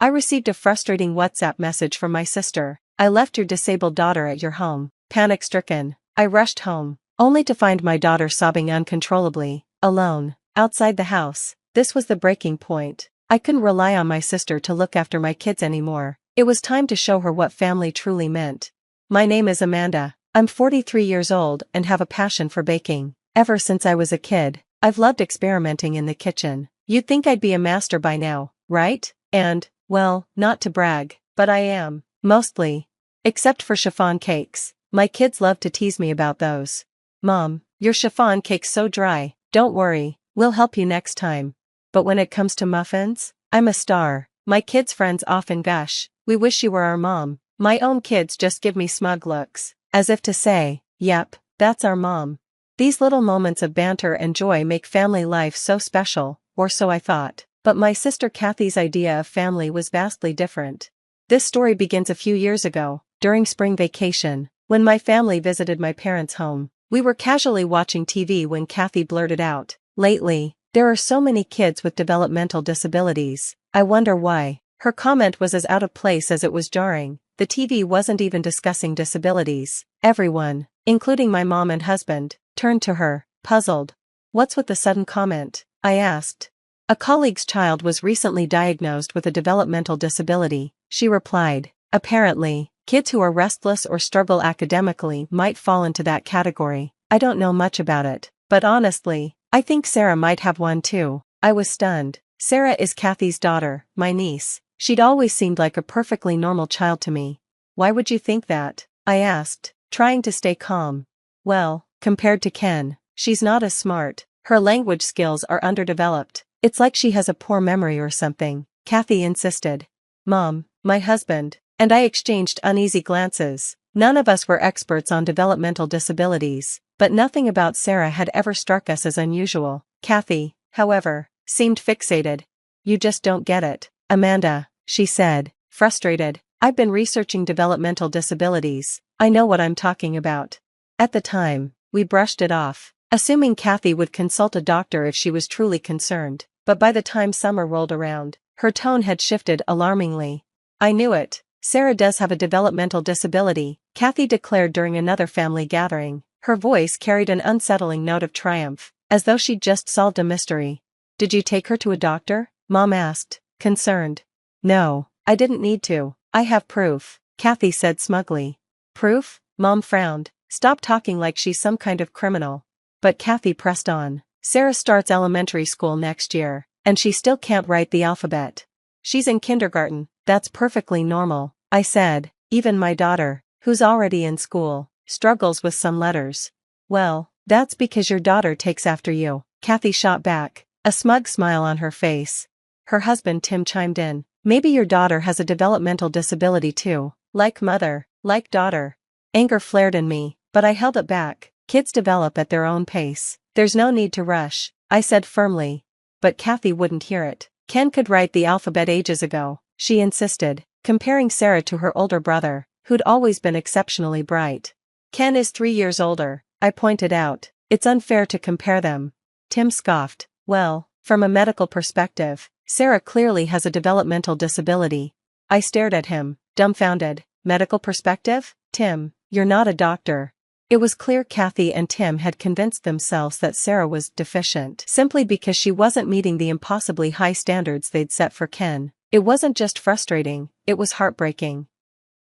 I received a frustrating WhatsApp message from my sister. I left your disabled daughter at your home. Panic-stricken, I rushed home, only to find my daughter sobbing uncontrollably, alone, outside the house. This was the breaking point. I couldn't rely on my sister to look after my kids anymore. It was time to show her what family truly meant. My name is Amanda. I'm 43 years old and have a passion for baking. Ever since I was a kid, I've loved experimenting in the kitchen. You'd think I'd be a master by now, right? And, well, not to brag, but I am, mostly. Except for chiffon cakes. My kids love to tease me about those. Mom, your chiffon cake's so dry. Don't worry, we'll help you next time. But when it comes to muffins, I'm a star. My kids' friends often gush, we wish you were our mom. My own kids just give me smug looks, as if to say, yep, that's our mom. These little moments of banter and joy make family life so special, or so I thought. But my sister Kathy's idea of family was vastly different. This story begins a few years ago, during spring vacation, when my family visited my parents' home. We were casually watching TV when Kathy blurted out, "Lately, there are so many kids with developmental disabilities. I wonder why." Her comment was as out of place as it was jarring. The TV wasn't even discussing disabilities. Everyone, including my mom and husband, turned to her, puzzled. "What's with the sudden comment?" I asked. "A colleague's child was recently diagnosed with a developmental disability," she replied. "Apparently, kids who are restless or struggle academically might fall into that category. I don't know much about it, but honestly, I think Sarah might have one too." I was stunned. Sarah is Kathy's daughter, my niece. She'd always seemed like a perfectly normal child to me. "Why would you think that?" I asked, trying to stay calm. "Well, compared to Ken, she's not as smart. Her language skills are underdeveloped. It's like she has a poor memory or something," Kathy insisted. Mom, my husband, and I exchanged uneasy glances. None of us were experts on developmental disabilities, but nothing about Sarah had ever struck us as unusual. Kathy, however, seemed fixated. "You just don't get it, Amanda," she said, frustrated. "I've been researching developmental disabilities. I know what I'm talking about." At the time, we brushed it off, assuming Kathy would consult a doctor if she was truly concerned. But by the time summer rolled around, her tone had shifted alarmingly. "I knew it. Sarah does have a developmental disability," Kathy declared during another family gathering. Her voice carried an unsettling note of triumph, as though she'd just solved a mystery. "Did you take her to a doctor?" Mom asked, concerned. "No, I didn't need to. I have proof," Kathy said smugly. "Proof?" Mom frowned. "Stop talking like she's some kind of criminal." But Kathy pressed on. "Sarah starts elementary school next year, and she still can't write the alphabet. She's in kindergarten, that's perfectly normal," I said. "Even my daughter, who's already in school, struggles with some letters." "Well, that's because your daughter takes after you," Kathy shot back, a smug smile on her face. Her husband Tim chimed in. "Maybe your daughter has a developmental disability too. Like mother, like daughter." Anger flared in me, but I held it back. Kids develop at their own pace. There's no need to rush, I said firmly. But Kathy wouldn't hear it. "Ken could write the alphabet ages ago," she insisted, comparing Sarah to her older brother, who'd always been exceptionally bright. "Ken is 3 years older," I pointed out. "It's unfair to compare them." Tim scoffed. "Well, from a medical perspective, Sarah clearly has a developmental disability." I stared at him, dumbfounded. "Medical perspective? Tim, you're not a doctor." It was clear Kathy and Tim had convinced themselves that Sarah was deficient simply because she wasn't meeting the impossibly high standards they'd set for Ken. It wasn't just frustrating, it was heartbreaking.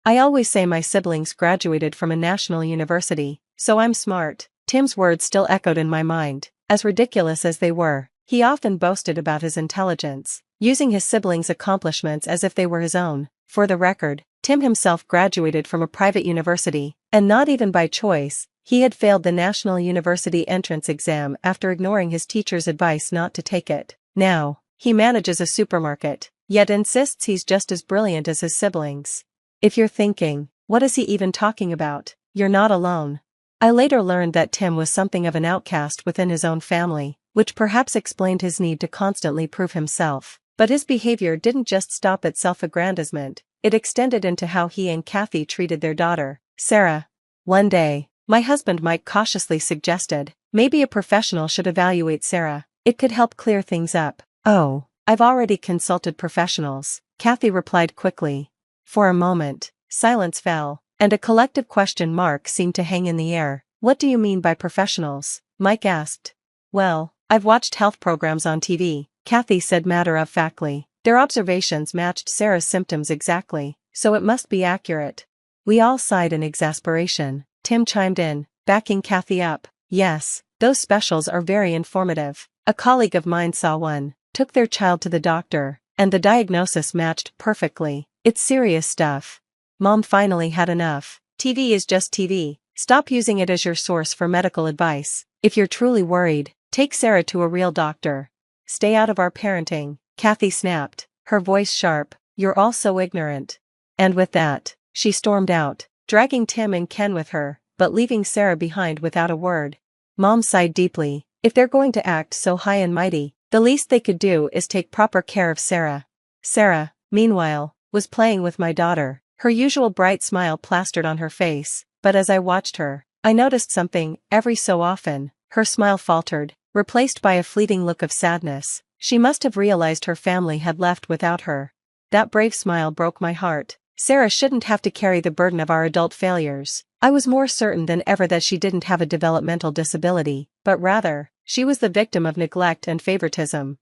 "I always say my siblings graduated from a national university, so I'm smart." Tim's words still echoed in my mind. As ridiculous as they were, he often boasted about his intelligence, using his siblings' accomplishments as if they were his own. For the record, Tim himself graduated from a private university, and not even by choice. He had failed the National University Entrance Exam after ignoring his teacher's advice not to take it. Now, he manages a supermarket, yet insists he's just as brilliant as his siblings. If you're thinking, what is he even talking about? You're not alone. I later learned that Tim was something of an outcast within his own family, which perhaps explained his need to constantly prove himself. But his behavior didn't just stop at self-aggrandizement, it extended into how he and Kathy treated their daughter, Sarah. One day, my husband Mike cautiously suggested, maybe a professional should evaluate Sarah. It could help clear things up. "Oh, I've already consulted professionals, Kathy replied quickly. For a moment, silence fell, and a collective question mark seemed to hang in the air. What do you mean by professionals? Mike asked. Well, I've watched health programs on TV, Kathy said matter-of-factly. Their observations matched Sarah's symptoms exactly, so it must be accurate. We all sighed in exasperation. Tim chimed in, backing Kathy up. Yes, those specials are very informative. A colleague of mine saw one, took their child to the doctor, and the diagnosis matched perfectly. It's serious stuff. Mom finally had enough. TV is just TV. Stop using it as your source for medical advice. If you're truly worried, take Sarah to a real doctor. Stay out of our parenting, Kathy snapped, her voice sharp. You're all so ignorant. And with that, she stormed out, dragging Tim and Ken with her, but leaving Sarah behind without a word. Mom sighed deeply. If they're going to act so high and mighty, the least they could do is take proper care of Sarah. Sarah, meanwhile, was playing with my daughter, her usual bright smile plastered on her face, but as I watched her, I noticed something. Every so often, her smile faltered, replaced by a fleeting look of sadness. She must have realized her family had left without her. That brave smile broke my heart. Sarah shouldn't have to carry the burden of our adult failures. I was more certain than ever that she didn't have a developmental disability, but rather, she was the victim of neglect and favoritism.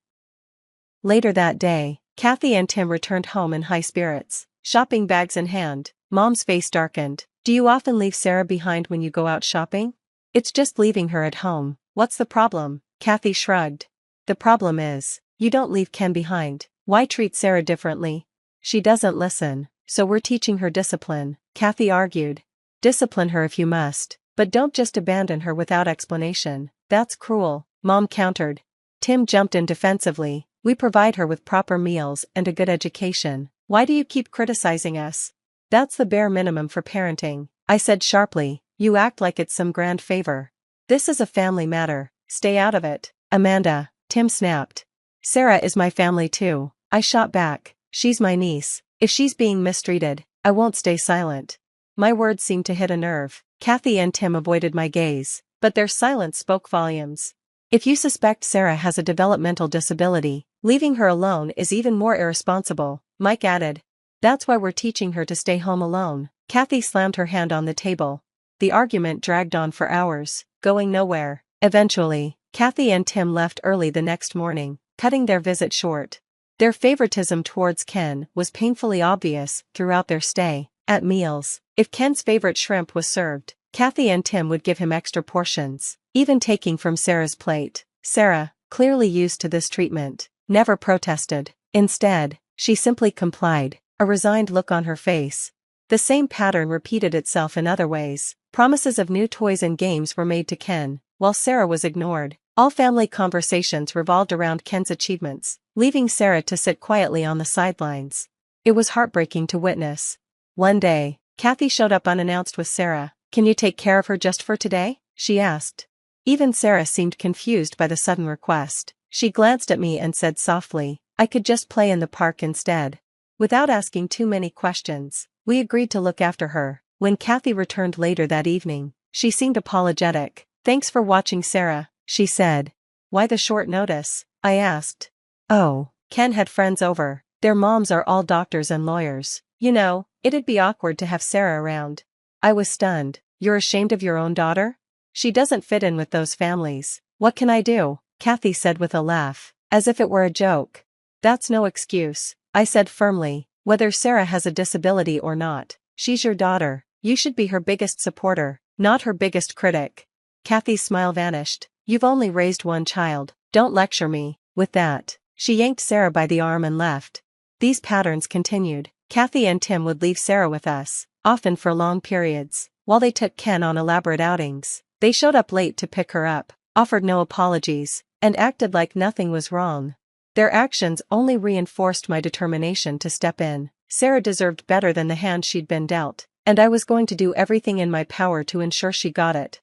Later that day, Kathy and Tim returned home in high spirits, shopping bags in hand. Mom's face darkened. Do you often leave Sarah behind when you go out shopping? It's just leaving her at home. What's the problem? Kathy shrugged. The problem is, you don't leave Ken behind. Why treat Sarah differently? She doesn't listen, so we're teaching her discipline, Kathy argued. Discipline her if you must, but don't just abandon her without explanation. That's cruel, Mom countered. Tim jumped in defensively. We provide her with proper meals and a good education. Why do you keep criticizing us? That's the bare minimum for parenting, I said sharply. You act like it's some grand favor. This is a family matter. Stay out of it. Amanda, Tim snapped. Sarah is my family too, I shot back. She's my niece. If she's being mistreated, I won't stay silent. My words seemed to hit a nerve. Kathy and Tim avoided my gaze, but their silence spoke volumes. If you suspect Sarah has a developmental disability, leaving her alone is even more irresponsible, Mike added. That's why we're teaching her to stay home alone. Kathy slammed her hand on the table. The argument dragged on for hours, going nowhere. Eventually, Kathy and Tim left early the next morning, cutting their visit short. Their favoritism towards Ken was painfully obvious throughout their stay. At meals, if Ken's favorite shrimp was served, Kathy and Tim would give him extra portions, even taking from Sarah's plate. Sarah, clearly used to this treatment, never protested. Instead, she simply complied, a resigned look on her face. The same pattern repeated itself in other ways. Promises of new toys and games were made to Ken, while Sarah was ignored. All family conversations revolved around Ken's achievements, leaving Sarah to sit quietly on the sidelines. It was heartbreaking to witness. One day, Kathy showed up unannounced with Sarah. Can you take care of her just for today? She asked. Even Sarah seemed confused by the sudden request. She glanced at me and said softly, I could just play in the park instead. Without asking too many questions, we agreed to look after her. When Kathy returned later that evening, she seemed apologetic. Thanks for watching, Sarah, she said. Why the short notice? I asked. Oh, Ken had friends over. Their moms are all doctors and lawyers. You know, it'd be awkward to have Sarah around. I was stunned. You're ashamed of your own daughter? She doesn't fit in with those families. What can I do? Kathy said with a laugh, as if it were a joke. That's no excuse, I said firmly. Whether Sarah has a disability or not, she's your daughter. You should be her biggest supporter, not her biggest critic. Kathy's smile vanished. You've only raised one child. Don't lecture me. With that, she yanked Sarah by the arm and left. These patterns continued. Kathy and Tim would leave Sarah with us, often for long periods, while they took Ken on elaborate outings. They showed up late to pick her up, offered no apologies, and acted like nothing was wrong. Their actions only reinforced my determination to step in. Sarah deserved better than the hand she'd been dealt, and I was going to do everything in my power to ensure she got it.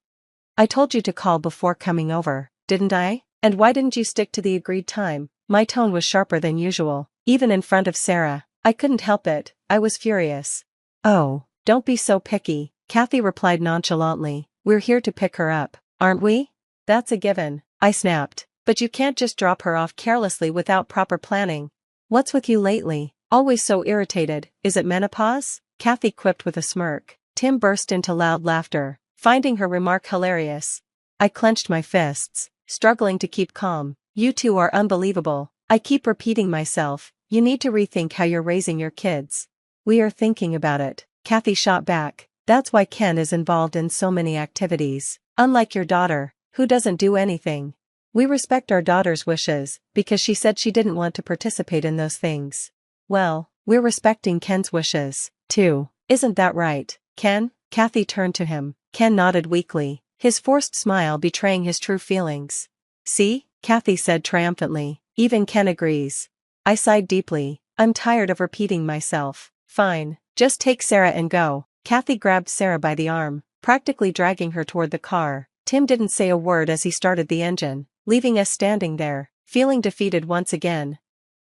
I told you to call before coming over, didn't I? And why didn't you stick to the agreed time? My tone was sharper than usual, even in front of Sarah. I couldn't help it, I was furious. Oh, don't be so picky, Kathy replied nonchalantly. We're here to pick her up, aren't we? That's a given, I snapped. But you can't just drop her off carelessly without proper planning. What's with you lately? Always so irritated, is it menopause? Kathy quipped with a smirk. Tim burst into loud laughter, finding her remark hilarious. I clenched my fists, struggling to keep calm. You two are unbelievable. I keep repeating myself, you need to rethink how you're raising your kids. We are thinking about it, Kathy shot back. That's why Ken is involved in so many activities. Unlike your daughter, who doesn't do anything. We respect our daughter's wishes, because she said she didn't want to participate in those things. Well, we're respecting Ken's wishes, too. Isn't that right, Ken? Kathy turned to him. Ken nodded weakly, his forced smile betraying his true feelings. See? Kathy said triumphantly. Even Ken agrees. I sighed deeply. I'm tired of repeating myself. Fine, just take Sarah and go. Kathy grabbed Sarah by the arm, practically dragging her toward the car. Tim didn't say a word as he started the engine, leaving us standing there, feeling defeated once again.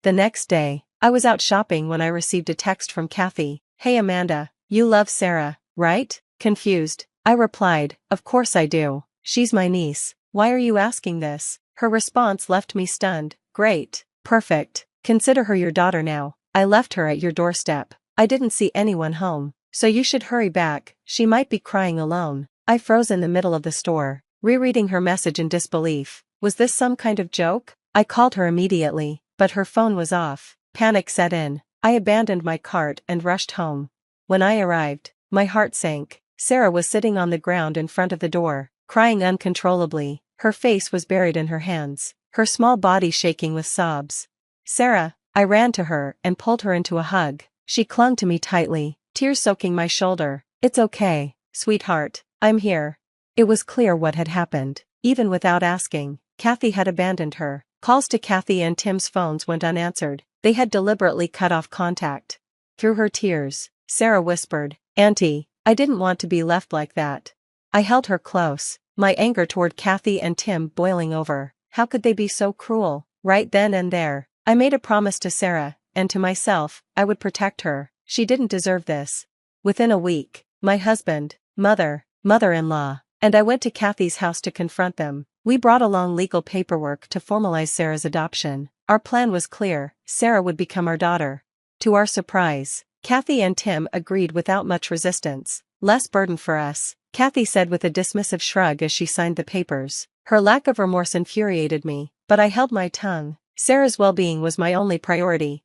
The next day, I was out shopping when I received a text from Kathy. Hey Amanda, you love Sarah, right? Confused, I replied, of course I do. She's my niece. Why are you asking this? Her response left me stunned. Great. Perfect. Consider her your daughter now. I left her at your doorstep. I didn't see anyone home, so you should hurry back. She might be crying alone. I froze in the middle of the store, rereading her message in disbelief. Was this some kind of joke? I called her immediately, but her phone was off. Panic set in. I abandoned my cart and rushed home. When I arrived, my heart sank. Sarah was sitting on the ground in front of the door, crying uncontrollably. Her face was buried in her hands, her small body shaking with sobs. Sarah, I ran to her and pulled her into a hug. She clung to me tightly, tears soaking my shoulder. It's okay, sweetheart, I'm here. It was clear what had happened. Even without asking, Kathy had abandoned her. Calls to Kathy and Tim's phones went unanswered. They had deliberately cut off contact. Through her tears, Sarah whispered, Auntie, I didn't want to be left like that. I held her close, my anger toward Kathy and Tim boiling over. How could they be so cruel? Right then and there, I made a promise to Sarah, and to myself, I would protect her. She didn't deserve this. Within a week, my husband, mother-in-law, and I went to Kathy's house to confront them. We brought along legal paperwork to formalize Sarah's adoption. Our plan was clear, Sarah would become our daughter. To our surprise, Kathy and Tim agreed without much resistance. Less burden for us, Kathy said with a dismissive shrug as she signed the papers. Her lack of remorse infuriated me, but I held my tongue. Sarah's well-being was my only priority.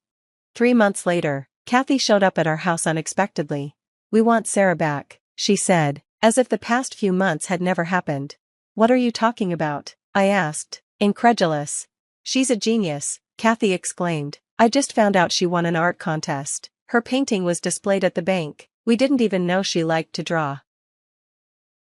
3 months later, Kathy showed up at our house unexpectedly. We want Sarah back, she said, as if the past few months had never happened. What are you talking about? I asked, incredulous. She's a genius, Kathy exclaimed. I just found out she won an art contest. Her painting was displayed at the bank. We didn't even know she liked to draw.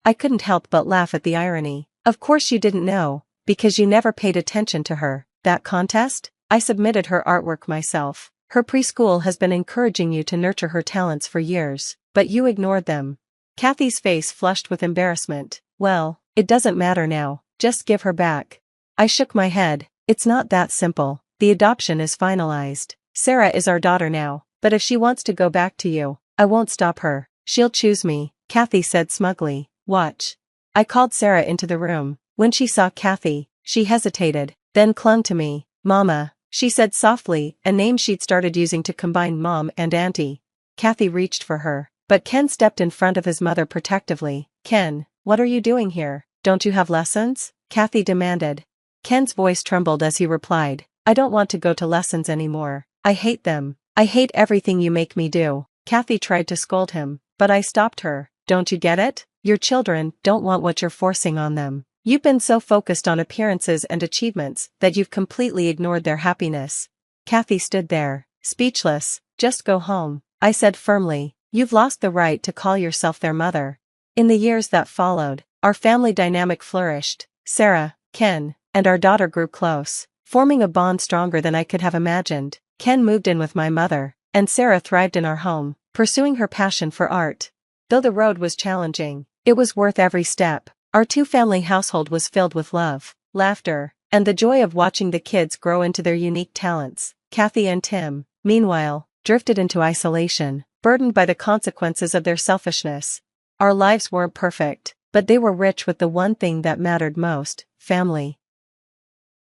I couldn't help but laugh at the irony. Of course you didn't know, because you never paid attention to her. That contest? I submitted her artwork myself. Her preschool has been encouraging you to nurture her talents for years, but you ignored them. Kathy's face flushed with embarrassment. Well, it doesn't matter now, just give her back. I shook my head. It's not that simple. The adoption is finalized. Sarah is our daughter now, but if she wants to go back to you, I won't stop her. She'll choose me, Kathy said smugly. Watch. I called Sarah into the room. When she saw Kathy, she hesitated, then clung to me. Mama, she said softly, a name she'd started using to combine mom and auntie. Kathy reached for her, but Ken stepped in front of his mother protectively. Ken, what are you doing here? Don't you have lessons? Kathy demanded. Ken's voice trembled as he replied, I don't want to go to lessons anymore. I hate them. I hate everything you make me do. Kathy tried to scold him, but I stopped her. Don't you get it? Your children don't want what you're forcing on them. You've been so focused on appearances and achievements that you've completely ignored their happiness. Kathy stood there, speechless. Just go home, I said firmly. You've lost the right to call yourself their mother. In the years that followed, our family dynamic flourished. Sarah, Ken, and our daughter grew close, forming a bond stronger than I could have imagined. Ken moved in with my mother, and Sarah thrived in our home, pursuing her passion for art. Though the road was challenging, it was worth every step. Our two-family household was filled with love, laughter, and the joy of watching the kids grow into their unique talents. Kathy and Tim, meanwhile, drifted into isolation, burdened by the consequences of their selfishness. Our lives weren't perfect, but they were rich with the one thing that mattered most, family.